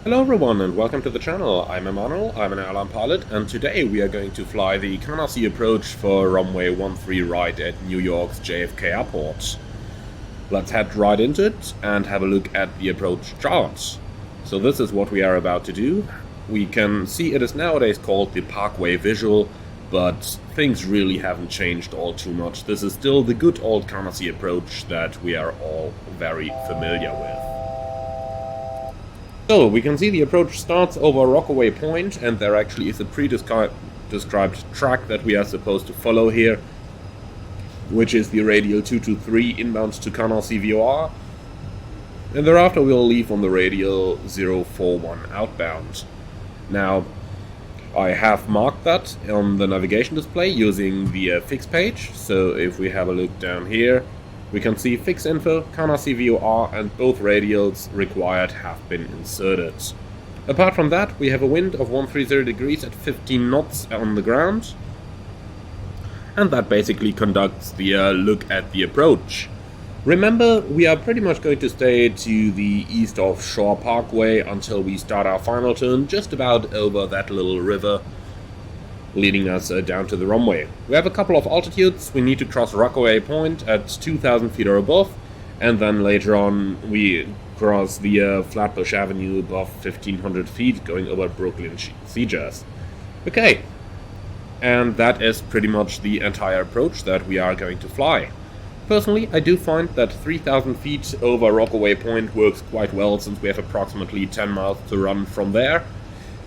Hello everyone and welcome to the channel. I'm Emmanuel, I'm an airline pilot, and today we are going to fly the Canarsie approach for runway 13 right at New York's JFK airport. Let's head right into it and have a look at the approach chart. So this is what we are about to do. We can see it is nowadays called the Parkway Visual, but things really haven't changed all too much. This is still the good old Canarsie approach that we are all very familiar with. So, we can see the approach starts over Rockaway Point, and there actually is a pre-described track that we are supposed to follow here, which is the radial 223 inbound to Canarsie VOR, and thereafter we'll leave on the radial 041 outbound. Now, I have marked that on the navigation display using the fix page, so if we have a look down here, we can see fix info, Canarsie VOR, and both radials required have been inserted. Apart from that, we have a wind of 130 degrees at 15 knots on the ground, and that basically conducts the look at the approach. Remember, we are pretty much going to stay to the east of Shore Parkway until we start our final turn, just about over that little river, leading us down to the runway. We have a couple of altitudes. We need to cross Rockaway Point at 2,000 feet or above, and then later on we cross the Flatbush Avenue above 1,500 feet, going over Brooklyn Seagrass. Okay, and that is pretty much the entire approach that we are going to fly. Personally, I do find that 3,000 feet over Rockaway Point works quite well, since we have approximately 10 miles to run from there.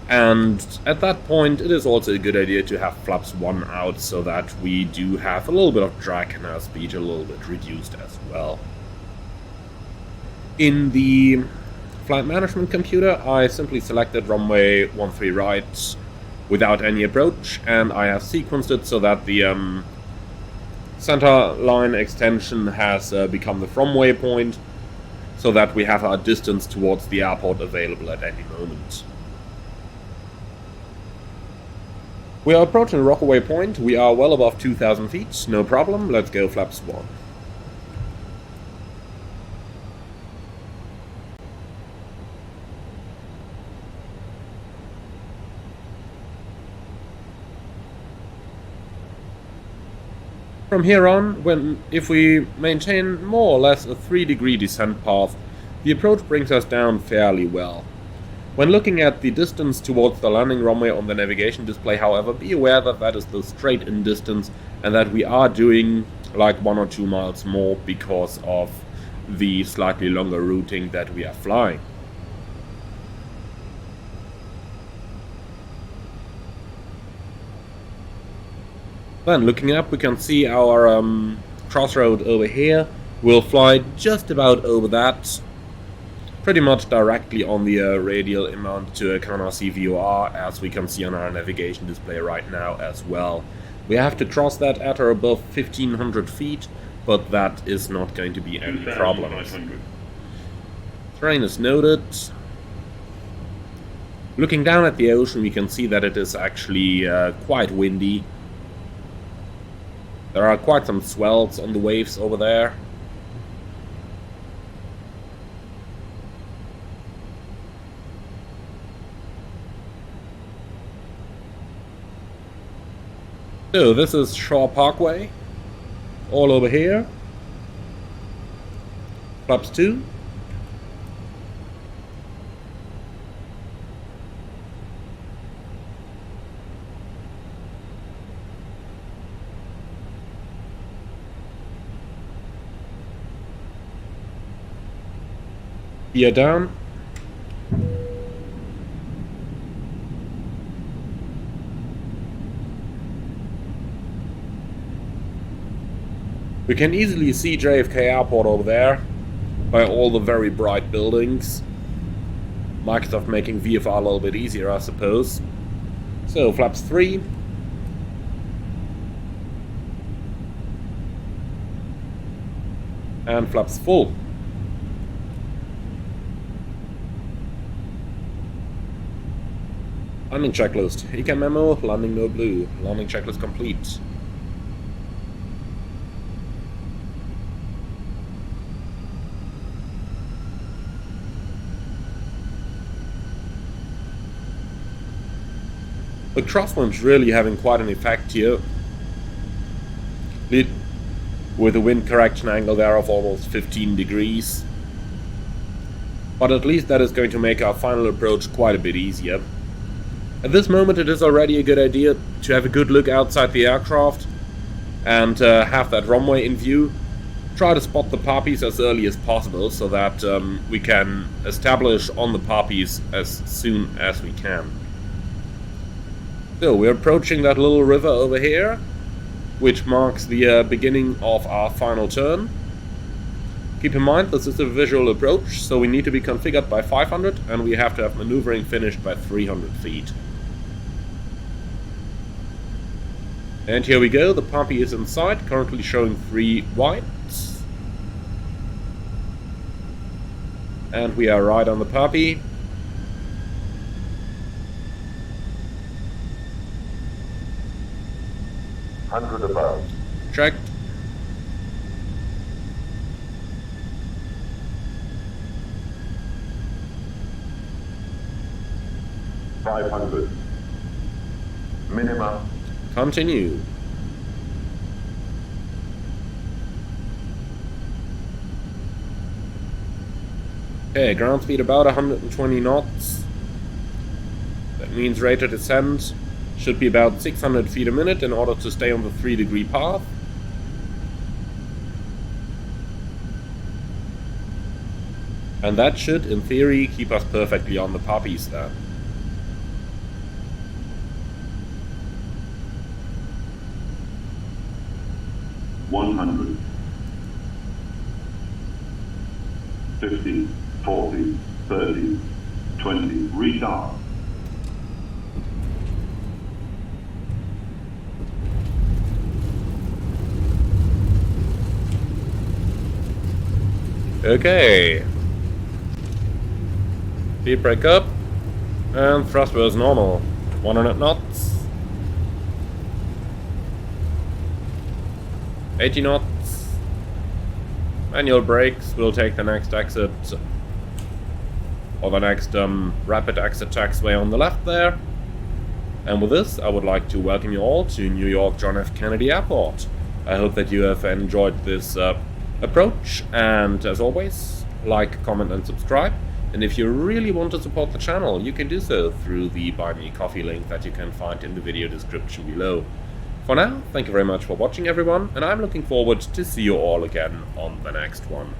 And at that point, it is also a good idea to have flaps 1 out, so that we do have a little bit of drag and our speed a little bit reduced as well. In the flight management computer, I simply selected runway 13 right without any approach, and I have sequenced it so that the center line extension has become the from waypoint, so that we have our distance towards the airport available at any moment. We are approaching Rockaway Point. We are well above 2,000 feet, no problem. Let's go flaps 1. From here on, if we maintain more or less a 3-degree descent path, the approach brings us down fairly well. When looking at the distance towards the landing runway on the navigation display, however, be aware that that is the straight-in distance and that we are doing like 1 or 2 miles more because of the slightly longer routing that we are flying. Then, looking up, we can see our crossroad over here. We'll fly just about over that, pretty much directly on the radial inbound to Canarsie VOR, as we can see on our navigation display right now as well. We have to cross that at or above 1,500 feet, but that is not going to be any problem. Terrain is noted. Looking down at the ocean, we can see that it is actually quite windy. There are quite some swells on the waves over there. So this is Shore Parkway, all over here. Flaps 2. Gear down. We can easily see JFK Airport over there, by all the very bright buildings. Microsoft making VFR a little bit easier, I suppose. So, flaps 3. And flaps full. Landing checklist. ECAM memo, landing no blue. Landing checklist complete. The crosswind's really having quite an effect here, with a wind correction angle there of almost 15 degrees. But at least that is going to make our final approach quite a bit easier. At this moment it is already a good idea to have a good look outside the aircraft and have that runway in view. Try to spot the poppies as early as possible so that we can establish on the poppies as soon as we can. So we're approaching that little river over here, which marks the beginning of our final turn. Keep in mind this is a visual approach, so we need to be configured by 500 and we have to have maneuvering finished by 300 feet. And here we go, the poppy is in sight, currently showing 3 whites. And we are right on the poppy. above. Checked. $500. Minimum. Continue. Okay, ground speed about 120 knots. That means rate of descent should be about 600 feet a minute in order to stay on the 3-degree path. And that should, in theory, keep us perfectly on the poppies then. $100. 50, 40, 30, 20, retard. Okay. Speed brake up. And thrust was normal. 100 knots. 80 knots. Manual brakes will take the next exit, or the next rapid exit taxiway on the left there. And with this, I would like to welcome you all to New York John F. Kennedy Airport. I hope that you have enjoyed this approach, and as always, like, comment and subscribe. And if you really want to support the channel, you can do so through the Buy Me Coffee link that you can find in the video description below. For now, thank you very much for watching everyone, and I'm looking forward to see you all again on the next one.